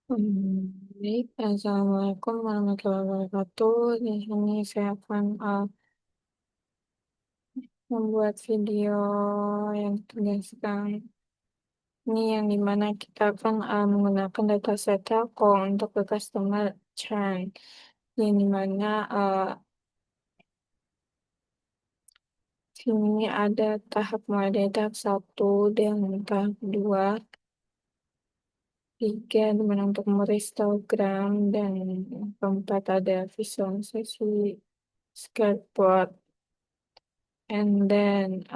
Baik, assalamualaikum warahmatullahi wabarakatuh. Di sini saya akan membuat video yang tugaskan ini yang dimana kita akan menggunakan dataset Telkom untuk ke customer churn, yang dimana sini ada tahap mulai dari tahap 1 dan tahap 2, 3 dimana untuk merhistogram, dan keempat ada visualisasi skateboard. And then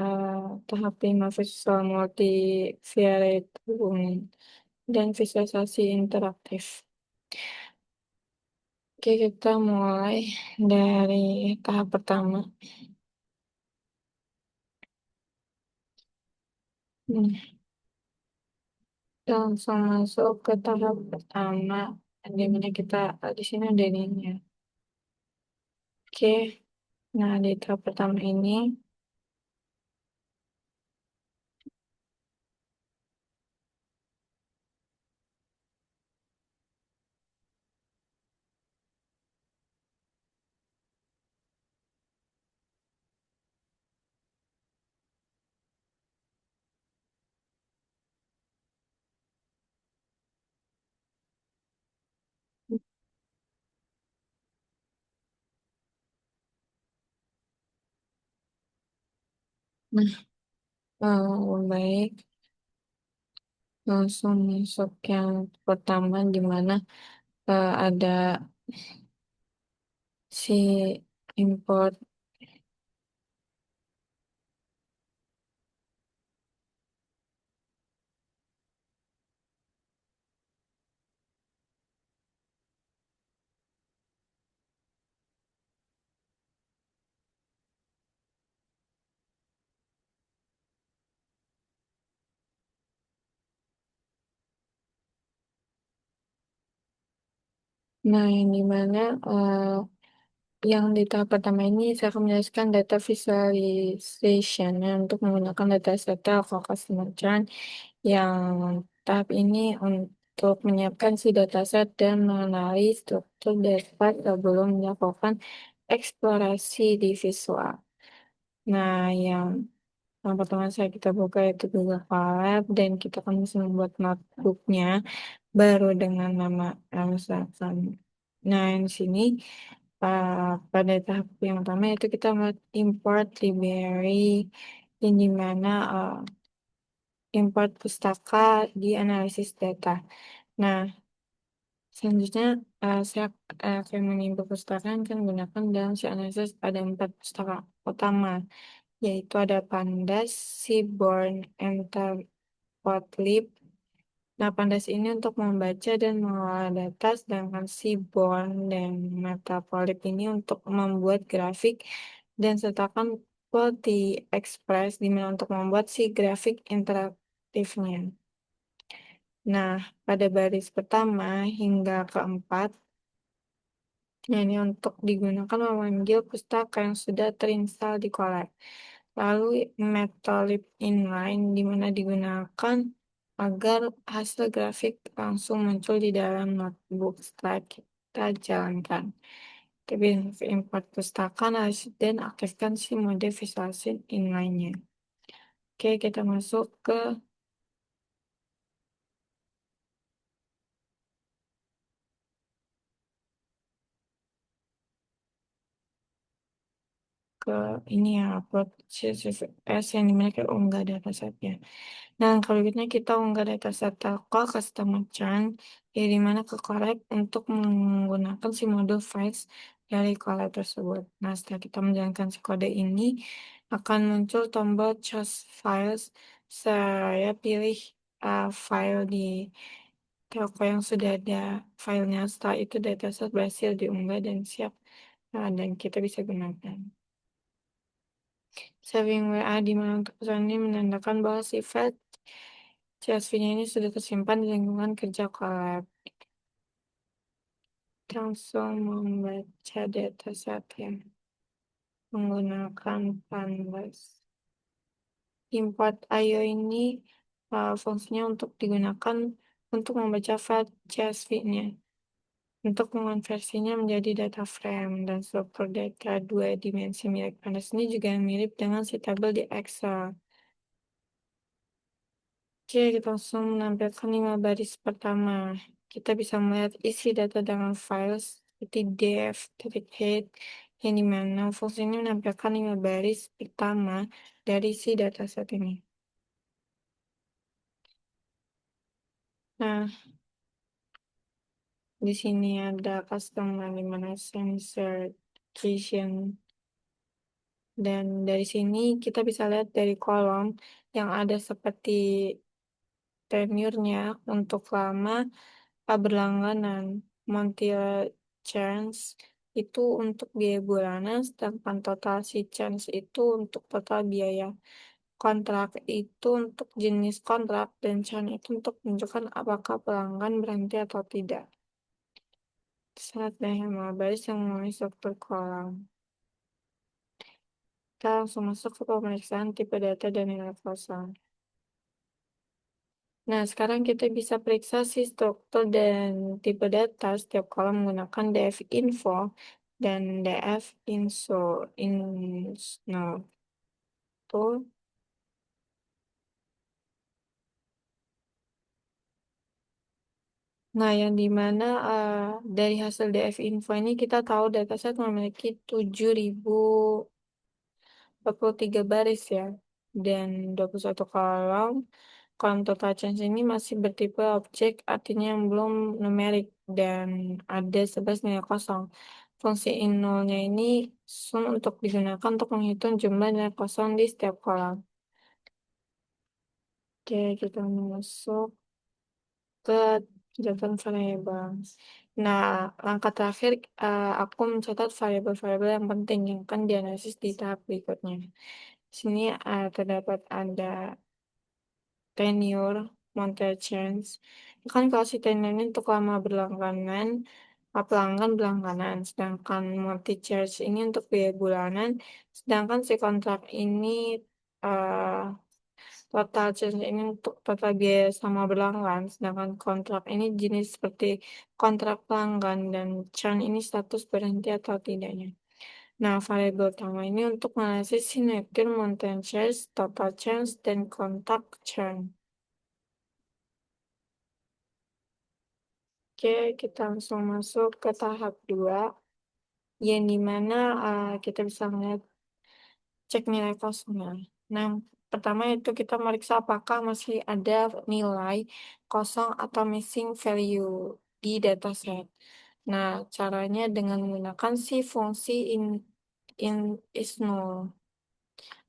tahap 5 visual multivariate dan visualisasi interaktif. Oke, kita mulai dari tahap pertama. Nah, kita langsung masuk ke tahap pertama, di mana kita di sini ada ininya. Oke, nah di tahap pertama ini, nah baik, langsung masuk yang pertama di mana ada si import. Nah, yang dimana yang di tahap pertama ini saya akan menjelaskan data visualization untuk menggunakan data set atau customer churn, yang tahap ini untuk menyiapkan si dataset dan mengenali struktur data sebelum melakukan eksplorasi di visual. Nah, yang pertama saya kita buka itu Google Colab, dan kita akan bisa membuat notebooknya baru dengan nama misalkan. Nah, yang di sini pada tahap yang pertama itu kita import library, yang dimana import pustaka di analisis data. Nah, selanjutnya saya akan mengimport pustaka yang akan menggunakan dalam si analisis. Ada 4 pustaka utama, yaitu ada Pandas, Seaborn, Entropodlib. Nah, Pandas ini untuk membaca dan mengolah data, sedangkan Seaborn dan Matplotlib ini untuk membuat grafik dan sertakan Quality Express di mana untuk membuat si grafik interaktifnya. Nah, pada baris pertama hingga keempat, ini untuk digunakan memanggil pustaka yang sudah terinstal di Colab. Lalu Matplotlib inline di mana digunakan agar hasil grafik langsung muncul di dalam notebook setelah kita jalankan. Kita bisa import pustaka dan aktifkan si mode visualisasi inline-nya. Oke, kita masuk ke ini ya, upload CSS yang dimana kita unggah datasetnya. Nah, kalau gitu kita unggah dataset telco customer churn, ya dimana ke collect untuk menggunakan si modul files dari collect tersebut. Nah, setelah kita menjalankan si kode ini, akan muncul tombol choose files. Saya pilih file di telco yang sudah ada filenya. Setelah itu dataset berhasil diunggah dan siap, dan kita bisa gunakan. Saving WA di mana untuk pesan ini menandakan bahwa sifat CSV-nya ini sudah tersimpan di lingkungan kerja Colab. Langsung membaca dataset yang menggunakan Pandas. Import IO ini fungsinya untuk digunakan untuk membaca file CSV-nya, untuk mengonversinya menjadi data frame dan struktur data dua dimensi milik Pandas ini juga mirip dengan si tabel di Excel. Oke, kita langsung menampilkan 5 baris pertama. Kita bisa melihat isi data dengan file seperti def, titik head, yang dimana fungsi ini menampilkan 5 baris pertama dari si dataset ini. Nah, di sini ada custom mana sensor location, dan dari sini kita bisa lihat dari kolom yang ada seperti tenurnya untuk lama berlangganan, monthly charge itu untuk biaya bulanan, sedangkan total si charge itu untuk total biaya kontrak itu untuk jenis kontrak, dan churn itu untuk menunjukkan apakah pelanggan berhenti atau tidak. Saat yang baris yang mulai struktur kolam. Kita langsung masuk ke pemeriksaan tipe data dan nilai kosong. Nah, sekarang kita bisa periksa si struktur dan tipe data setiap kolom menggunakan df info dan df inso no tuh. Nah, yang dimana dari hasil df info ini kita tahu dataset memiliki 7.043 baris ya, dan 21 kolom. Kolom total change ini masih bertipe objek, artinya yang belum numerik, dan ada 11 nilai kosong. Fungsi in nolnya ini sum untuk digunakan untuk menghitung jumlah nilai kosong di setiap kolom. Oke, kita masuk ke jatuh variabel. Nah, langkah terakhir aku mencatat variabel-variabel yang penting yang akan dianalisis di tahap berikutnya. Di sini terdapat ada tenure, monthly change. Kan kalau si tenure ini untuk lama berlangganan, pelanggan berlangganan, sedangkan multi charge ini untuk biaya bulanan, sedangkan si kontrak ini uh, total charge ini untuk total biaya sama berlangganan, sedangkan kontrak ini jenis seperti kontrak pelanggan, dan churn ini status berhenti atau tidaknya. Nah, variabel utama ini untuk menganalisis sinergi mountain charge, total charge, dan kontak churn. Oke, kita langsung masuk ke tahap 2, yang dimana kita bisa melihat cek nilai kosongnya. Nah, pertama itu kita meriksa apakah masih ada nilai kosong atau missing value di dataset. Nah, caranya dengan menggunakan si fungsi in is null.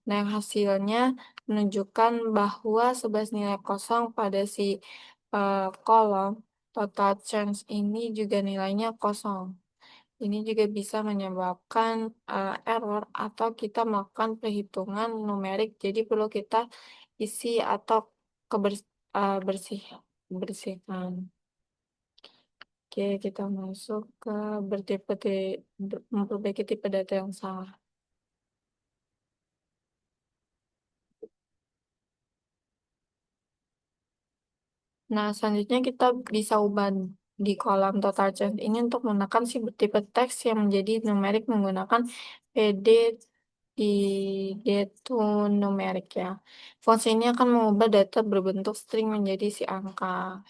Nah, hasilnya menunjukkan bahwa 11 nilai kosong pada si kolom total change ini juga nilainya kosong. Ini juga bisa menyebabkan error atau kita melakukan perhitungan numerik. Jadi perlu kita isi atau bersihkan. Oke, kita masuk ke memperbaiki tipe data yang salah. Nah, selanjutnya kita bisa ubah di kolom total change ini untuk menggunakan si tipe teks yang menjadi numerik menggunakan PD di to numerik ya. Fungsi ini akan mengubah data berbentuk string menjadi si angka.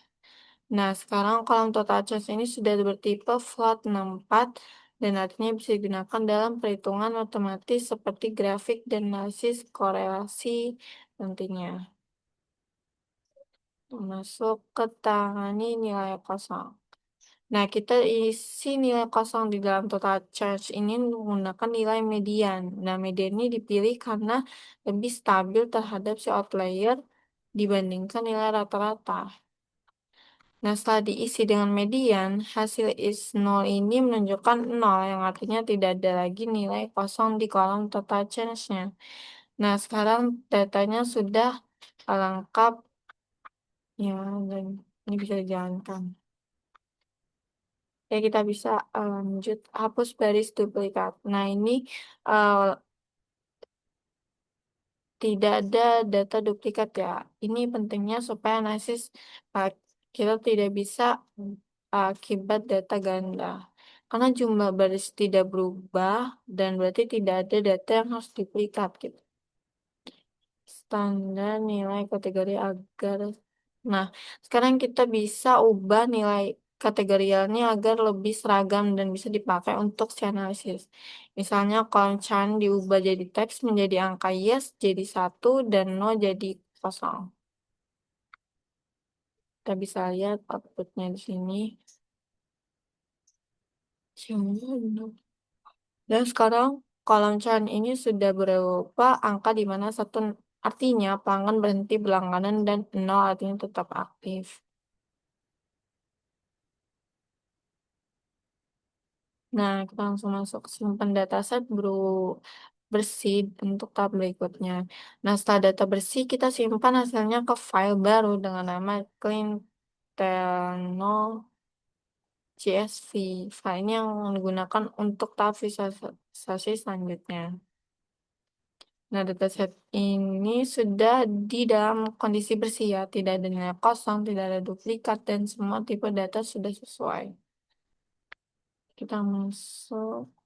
Nah, sekarang kolom total change ini sudah bertipe float 64 dan artinya bisa digunakan dalam perhitungan otomatis seperti grafik dan analisis korelasi nantinya. Masuk ke tangani nilai kosong. Nah, kita isi nilai kosong di dalam total charge ini menggunakan nilai median. Nah, median ini dipilih karena lebih stabil terhadap si outlier dibandingkan nilai rata-rata. Nah, setelah diisi dengan median, hasil is 0 ini menunjukkan 0, yang artinya tidak ada lagi nilai kosong di kolom total change-nya. Nah, sekarang datanya sudah lengkap, ya, dan ini bisa dijalankan. Ya, kita bisa lanjut hapus baris duplikat. Nah, ini uh, tidak ada data duplikat ya. Ini pentingnya supaya analisis uh, kita tidak bisa akibat data ganda. Karena jumlah baris tidak berubah dan berarti tidak ada data yang harus duplikat gitu. Standar nilai kategori agar. Nah, sekarang kita bisa ubah nilai kategorialnya agar lebih seragam dan bisa dipakai untuk si analisis. Misalnya kalau chan diubah jadi teks menjadi angka yes jadi satu dan no jadi kosong. Kita bisa lihat outputnya di sini. Dan sekarang kolom chan ini sudah berupa angka di mana satu artinya pelanggan berhenti berlangganan dan nol artinya tetap aktif. Nah, kita langsung masuk simpan dataset bersih untuk tahap berikutnya. Nah, setelah data bersih, kita simpan hasilnya ke file baru dengan nama clean.csv. File ini yang digunakan untuk tahap visualisasi selanjutnya. Nah, dataset ini sudah di dalam kondisi bersih ya, tidak ada nilai kosong, tidak ada duplikat, dan semua tipe data sudah sesuai. Kita masuk.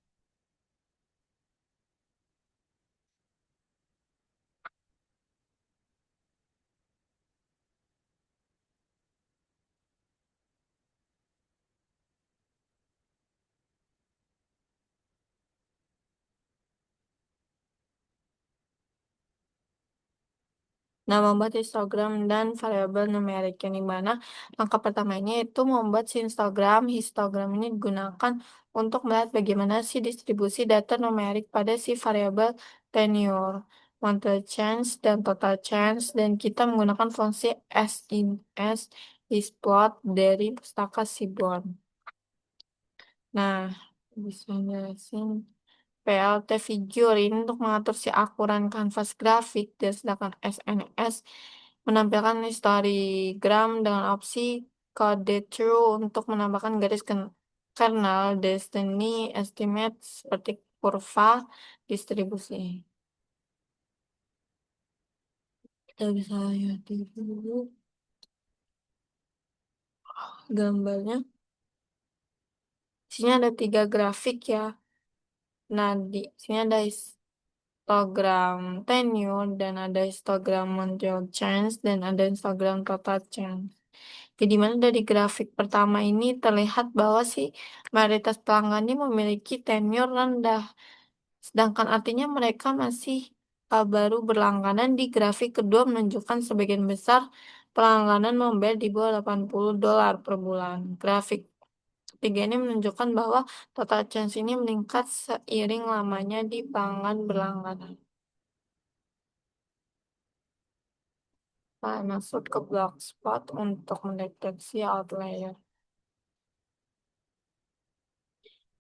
Nah, membuat histogram dan variabel numerik yang dimana langkah pertamanya itu membuat si histogram ini digunakan untuk melihat bagaimana sih distribusi data numerik pada si variabel tenure, monthly change, dan total change, dan kita menggunakan fungsi as isplot dari pustaka Seaborn. Nah, bisa jelasin. PLT figure ini untuk mengatur si akuran kanvas grafik dan sedangkan SNS menampilkan histogram dengan opsi kode true untuk menambahkan garis kernel destiny estimate seperti kurva distribusi. Kita bisa lihat dulu gambarnya. Di sini ada 3 grafik ya. Nah, di sini ada histogram tenure dan ada histogram monthly change dan ada histogram total change. Jadi mana dari grafik pertama ini terlihat bahwa si mayoritas pelanggan ini memiliki tenure rendah, sedangkan artinya mereka masih baru berlangganan. Di grafik kedua menunjukkan sebagian besar pelangganan membayar di bawah $80 per bulan. Grafik ketiga ini menunjukkan bahwa total change ini meningkat seiring lamanya di pelanggan berlangganan. Nah, masuk ke Blogspot untuk mendeteksi outlier.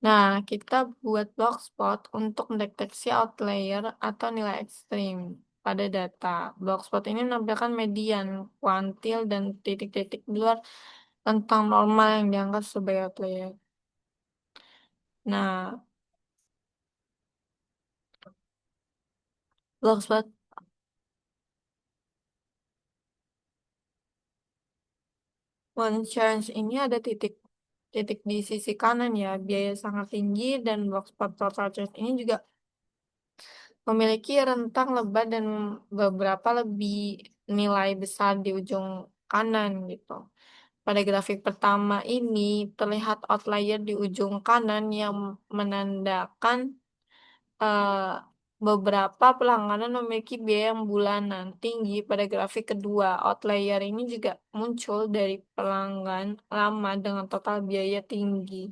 Nah, kita buat blogspot untuk mendeteksi outlier atau nilai ekstrim pada data. Blogspot ini menampilkan median, kuantil, dan titik-titik di luar tentang normal yang dianggap sebagai outlier. Nah, blogspot one chance ini ada titik di sisi kanan ya, biaya sangat tinggi dan blogspot total chance ini juga memiliki rentang lebat dan beberapa lebih nilai besar di ujung kanan gitu. Pada grafik pertama ini terlihat outlier di ujung kanan yang menandakan eh, beberapa pelangganan memiliki biaya yang bulanan tinggi. Pada grafik kedua, outlier ini juga muncul dari pelanggan lama dengan total biaya tinggi.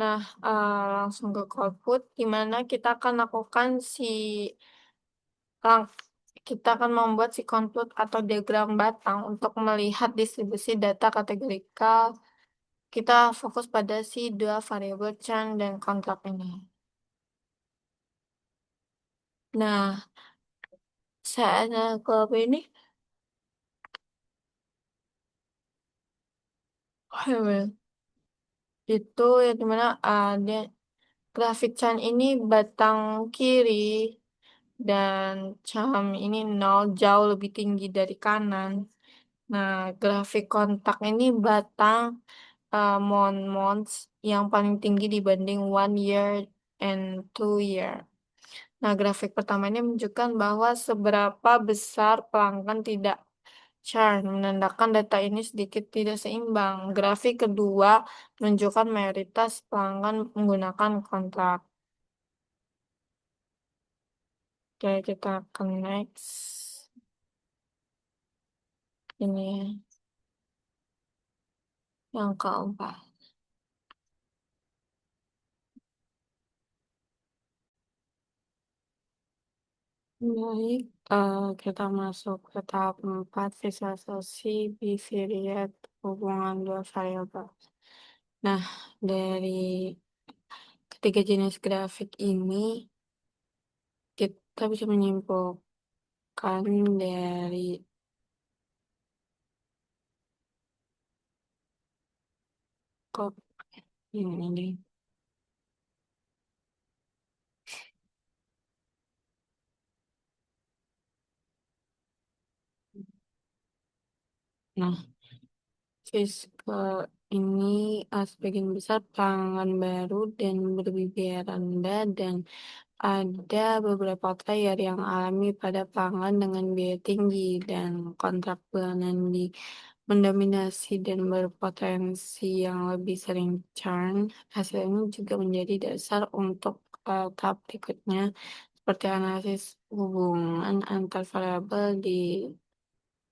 Nah, langsung ke output, di mana kita akan lakukan lang- kita akan membuat si compute atau diagram batang untuk melihat distribusi data kategorikal. Kita fokus pada si dua variabel chan dan kontrak ini. Nah, saya ke apa ini? Itu yang dimana ada grafik Chan ini batang kiri dan Cham ini nol jauh lebih tinggi dari kanan. Nah, grafik kontak ini batang Monmouth yang paling tinggi dibanding 1 year and 2 year. Nah, grafik pertama ini menunjukkan bahwa seberapa besar pelanggan tidak churn, menandakan data ini sedikit tidak seimbang. Grafik kedua menunjukkan mayoritas pelanggan menggunakan kontrak. Oke, kita ke next. Ini yang keempat. Baik, kita masuk ke tahap 4, visualisasi bivariate hubungan dua variabel. Nah, dari ketiga jenis grafik ini, kita bisa menyimpulkan dari kok ini. Nah, fiskal ini sebagian besar pelanggan baru dan berbiaya rendah dan ada beberapa trayek yang alami pada pelanggan dengan biaya tinggi dan kontrak bulanan mendominasi dan berpotensi yang lebih sering churn. Hasil ini juga menjadi dasar untuk tahap berikutnya seperti analisis hubungan antar variabel di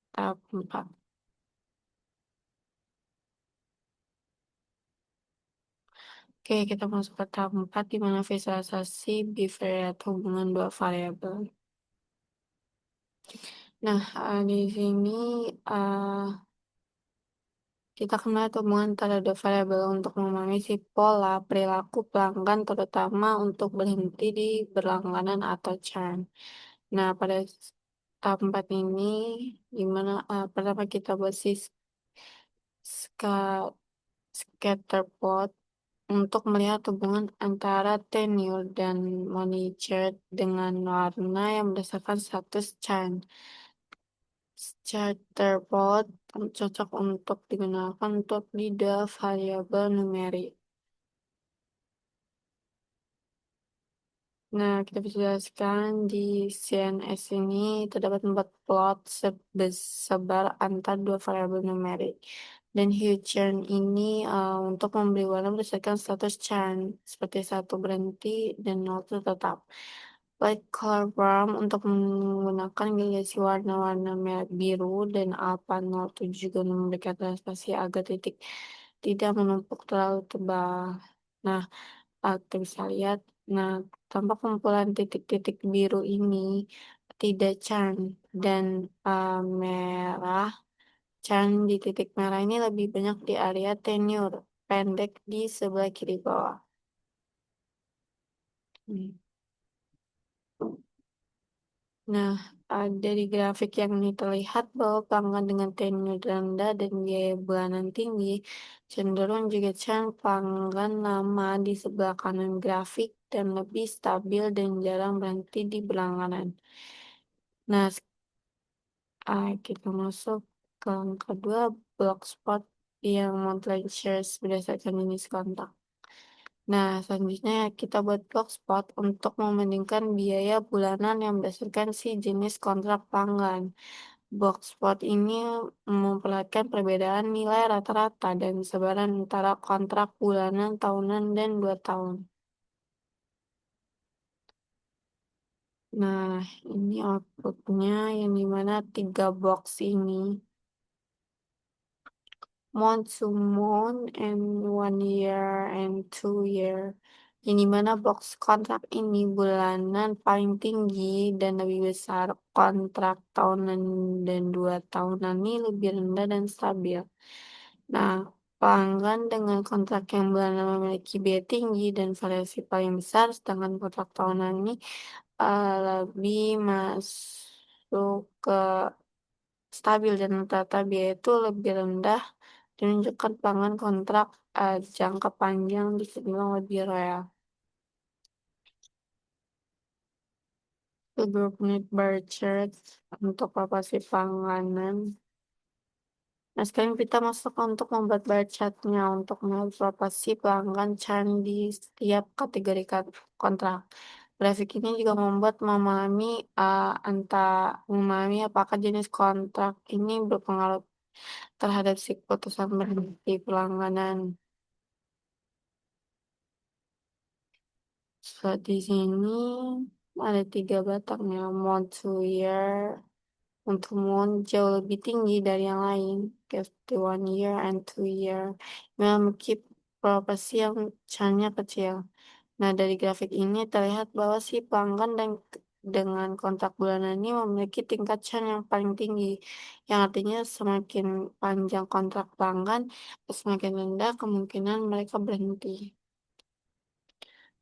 tahap 4. Oke, kita masuk ke tahap 4 di mana visualisasi bivariate hubungan dua variabel. Nah, di sini eh, kita kenal hubungan antara dua variabel untuk memahami si pola perilaku pelanggan, terutama untuk berhenti di berlangganan atau churn. Nah, pada tahap 4 ini, gimana pertama kita buat si ska- scatter plot untuk melihat hubungan antara tenure dan money chart dengan warna yang berdasarkan status churn. Scatterplot cocok untuk digunakan untuk lidah variabel numerik. Nah, kita bisa jelaskan di CNS ini terdapat 4 plot sebar antar dua variabel numerik. Dan hue churn ini untuk memberi warna berdasarkan status churn, seperti satu berhenti dan nol itu tetap. Light color brown untuk menggunakan gradasi warna-warna merah biru dan alpha 07 juga memberikan transpasi agar titik tidak menumpuk terlalu tebal. Nah, kita bisa lihat, nah, tampak kumpulan titik-titik biru ini tidak churn dan merah. Churn di titik merah ini lebih banyak di area tenure pendek di sebelah kiri bawah. Hmm. Nah, dari grafik yang ini terlihat bahwa pelanggan dengan tenure rendah dan biaya bulanan tinggi cenderung juga pelanggan lama di sebelah kanan grafik dan lebih stabil dan jarang berhenti di berlangganan. Nah, kita masuk ke yang kedua, Blogspot yang monthly shares berdasarkan jenis kontak. Nah, selanjutnya kita buat blogspot untuk membandingkan biaya bulanan yang berdasarkan si jenis kontrak pelanggan. Blogspot ini memperlihatkan perbedaan nilai rata-rata dan sebaran antara kontrak bulanan, tahunan, dan 2 tahun. Nah, ini outputnya yang dimana 3 box ini. Month to month and 1 year and 2 year. Yang dimana box kontrak ini bulanan paling tinggi dan lebih besar. Kontrak tahunan dan 2 tahunan ini lebih rendah dan stabil. Nah, pelanggan dengan kontrak yang bulanan memiliki biaya tinggi dan variasi paling besar, sedangkan kontrak tahunan ini lebih masuk ke stabil dan rata biaya itu lebih rendah dan menunjukkan pelanggan kontrak jangka panjang di cenderung lebih royal. The group need bar chart untuk proporsi pelangganan. Nah, sekarang kita masuk untuk membuat bar chart-nya untuk mengevaluasi pelanggan churn di setiap kategori kontrak. Grafik ini juga membuat memahami apakah jenis kontrak ini berpengaruh terhadap si keputusan berhenti pelangganan. So, di sini ada 3 batangnya, month to year. Untuk month jauh lebih tinggi dari yang lain, seperti 1 year and 2 year, memiliki proporsi yang churn-nya kecil. Nah, dari grafik ini terlihat bahwa si pelanggan dengan kontrak bulanan ini memiliki tingkat churn yang paling tinggi, yang artinya semakin panjang kontrak pelanggan, semakin rendah kemungkinan mereka berhenti.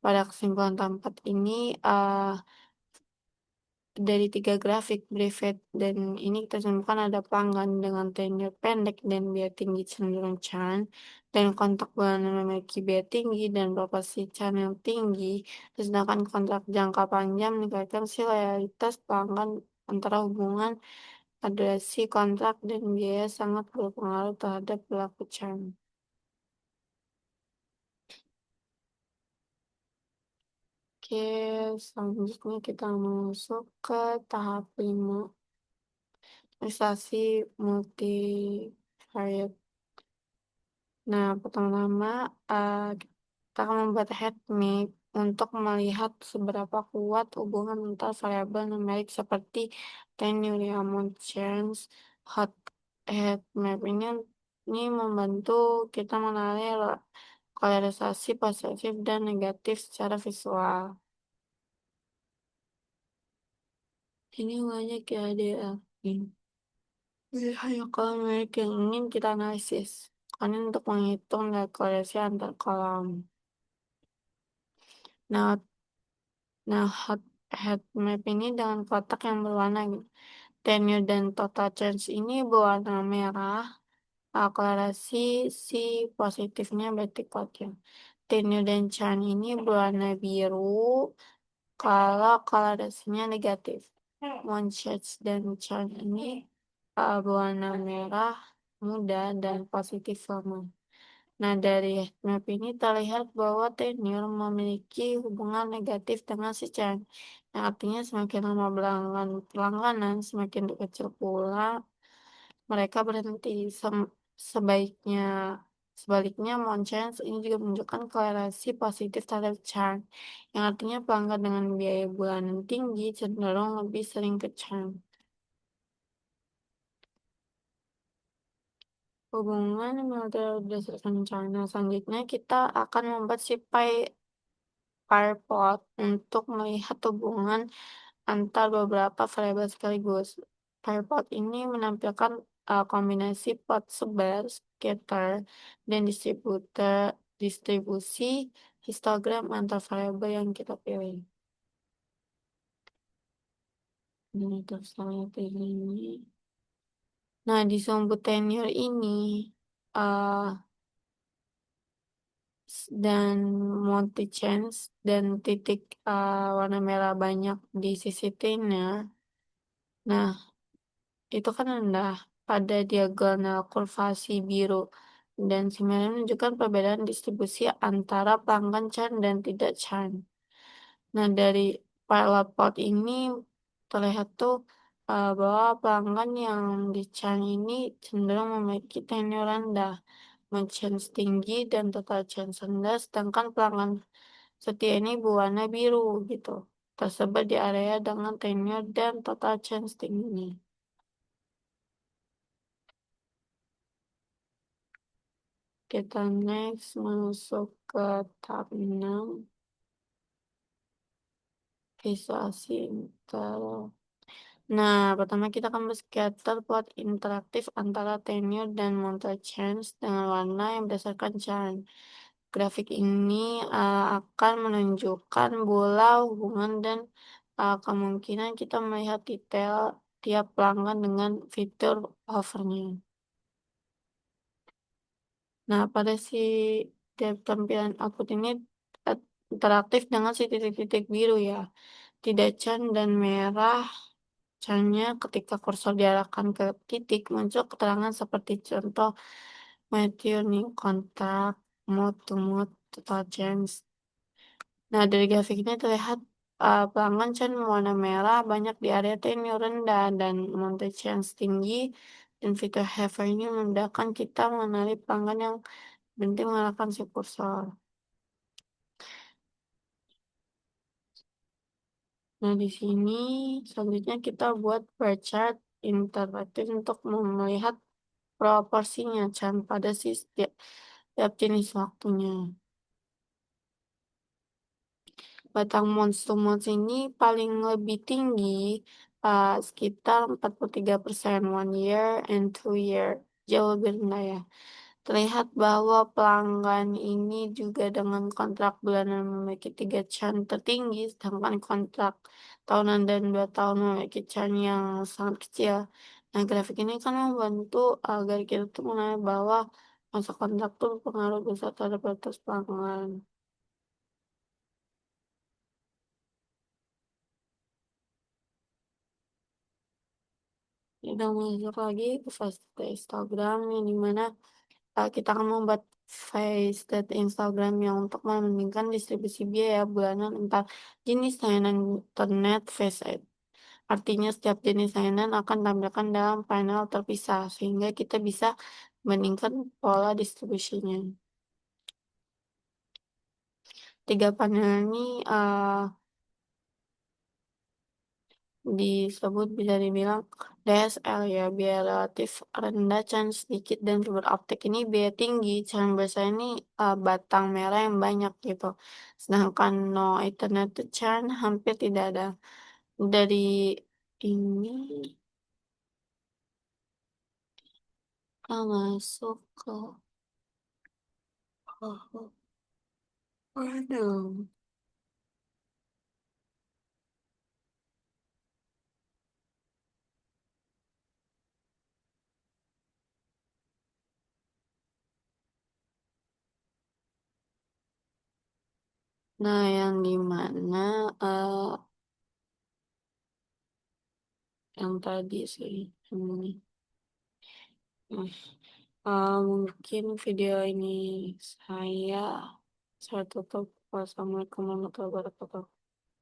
Pada kesimpulan tempat ini, dari 3 grafik Brevet dan ini kita temukan ada pelanggan dengan tenure pendek dan biaya tinggi cenderung churn, dan kontak bulanan memiliki biaya tinggi dan proporsi churn yang tinggi, sedangkan kontrak jangka panjang meningkatkan si loyalitas pelanggan. Antara hubungan durasi kontrak dan biaya sangat berpengaruh terhadap perilaku churn. Oke, selanjutnya kita masuk ke tahap 5, investasi multivariate. Nah, pertama-tama kita akan membuat heat map untuk melihat seberapa kuat hubungan antar variabel numerik seperti tenure, amount change. Hot heat map ini membantu kita mengenali polarisasi positif dan negatif secara visual. Ini banyak ya ada ini. Hanya kolom numerik yang ingin kita analisis. Ini untuk menghitung korelasi antar kolom. Nah, hot heat map ini dengan kotak yang berwarna tenue dan total change ini berwarna merah. Korelasi si positifnya berarti kuatnya. Tenue dan churn ini berwarna biru kalau korelasinya negatif. Monchage dan churn ini berwarna merah muda dan positif lama. Nah, dari map ini terlihat bahwa tenure memiliki hubungan negatif dengan si churn. Yang artinya semakin lama pelangganan, semakin kecil pula mereka berhenti. Sebaiknya Sebaliknya, Monchance ini juga menunjukkan korelasi positif terhadap churn, yang artinya pelanggan dengan biaya bulanan tinggi cenderung lebih sering ke churn. Hubungan model berdasarkan rencana. Selanjutnya kita akan membuat si pie untuk melihat hubungan antar beberapa variabel sekaligus. Pie ini menampilkan kombinasi plot sebar, scatter, dan distribusi histogram antar variabel yang kita pilih. Ini terus ini. Nah, di sumbu tenure ini uh, dan multi chance dan titik warna merah banyak di sisi tenure. Nah, itu kan rendah pada diagonal kurvasi biru dan sebenarnya menunjukkan perbedaan distribusi antara pelanggan churn dan tidak churn. Nah, dari plot ini terlihat tuh bahwa pelanggan yang di churn ini cenderung memiliki tenure rendah, chance tinggi dan total chance rendah, sedangkan pelanggan setia ini berwarna biru gitu, tersebar di area dengan tenure dan total chance tinggi. Kita next masuk ke tahap 6, visualisasi inter. Nah, pertama kita akan scatter plot interaktif antara tenure dan monthly change dengan warna yang berdasarkan churn. Grafik ini akan menunjukkan bola hubungan dan kemungkinan kita melihat detail tiap pelanggan dengan fitur hovernya. Nah, pada si tiap tampilan output ini et interaktif dengan si titik-titik biru ya, tidak can dan merah. Can-nya ketika kursor diarahkan ke titik, muncul keterangan seperti contoh Matthew new contact, mode to mode, total change. Nah, dari grafik ini terlihat pelanggan can warna merah banyak di area tenure rendah dan monthly change tinggi, dan fitur hover ini memudahkan kita mengenali pelanggan yang berhenti mengarahkan si kursor. Nah, di sini selanjutnya kita buat bar chart interaktif untuk melihat proporsinya can pada si setiap jenis waktunya. Batang monster ini paling lebih tinggi, sekitar 43% 1 year and 2 year, jauh lebih rendah ya. Terlihat bahwa pelanggan ini juga dengan kontrak bulanan memiliki 3 can tertinggi, sedangkan kontrak tahunan dan 2 tahun memiliki can yang sangat kecil. Nah, grafik ini kan membantu agar kita tuh mengenal bahwa masa kontrak tuh berpengaruh besar terhadap batas pelanggan. Kita masuk lagi ke fase Instagram yang dimana kita akan membuat face data Instagram yang untuk membandingkan distribusi biaya bulanan antar jenis layanan internet face ad. Artinya setiap jenis layanan akan tampilkan dalam panel terpisah sehingga kita bisa membandingkan pola distribusinya. Tiga panel ini disebut bisa dibilang DSL ya, biaya relatif rendah, chance sedikit, dan fiber optik ini biaya tinggi. Chance besar ini batang merah yang banyak gitu. Sedangkan no Ethernet tuh chance hampir tidak ada. Dari ini kita masuk ke waduh. Nah, yang dimana yang tadi sih ini. Mungkin video ini saya tutup. Wassalamualaikum warahmatullahi wabarakatuh.